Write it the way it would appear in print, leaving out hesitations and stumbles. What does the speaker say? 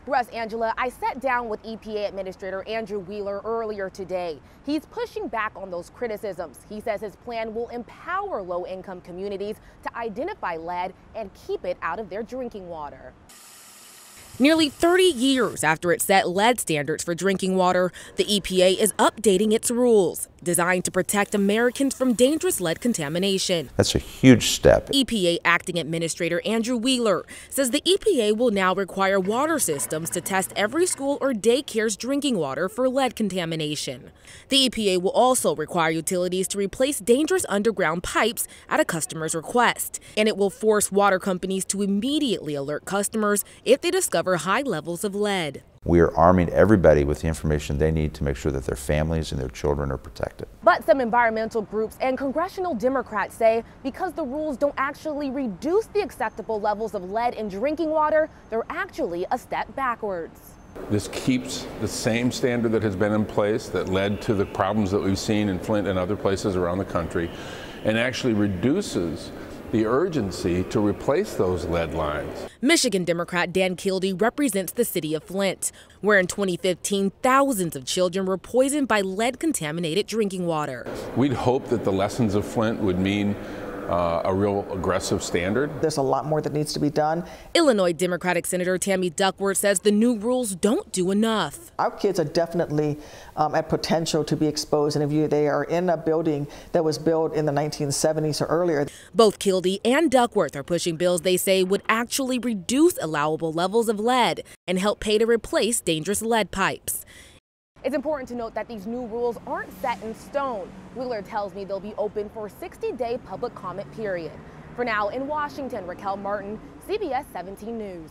Russ, Angela, I sat down with EPA Administrator Andrew Wheeler earlier today. He's pushing back on those criticisms. He says his plan will empower low-income communities to identify lead and keep it out of their drinking water. Nearly 30 years after it set lead standards for drinking water, the EPA is updating its rules, designed to protect Americans from dangerous lead contamination. That's a huge step. EPA Acting Administrator Andrew Wheeler says the EPA will now require water systems to test every school or daycare's drinking water for lead contamination. The EPA will also require utilities to replace dangerous underground pipes at a customer's request, and it will force water companies to immediately alert customers if they discover high levels of lead. We are arming everybody with the information they need to make sure that their families and their children are protected. But some environmental groups and congressional Democrats say because the rules don't actually reduce the acceptable levels of lead in drinking water, they're actually a step backwards. This keeps the same standard that has been in place that led to the problems that we've seen in Flint and other places around the country, and actually reduces the urgency to replace those lead lines. Michigan Democrat Dan Kildee represents the city of Flint, where in 2015, thousands of children were poisoned by lead-contaminated drinking water. We'd hope that the lessons of Flint would mean a real aggressive standard. There's a lot more that needs to be done. Illinois Democratic Senator Tammy Duckworth says the new rules don't do enough. Our kids are definitely at potential to be exposed, and if they are in a building that was built in the 1970s or earlier. Both Kildee and Duckworth are pushing bills they say would actually reduce allowable levels of lead and help pay to replace dangerous lead pipes. It's important to note that these new rules aren't set in stone. Wheeler tells me they'll be open for a 60-day public comment period. For now, in Washington, Raquel Martin, CBS 17 News.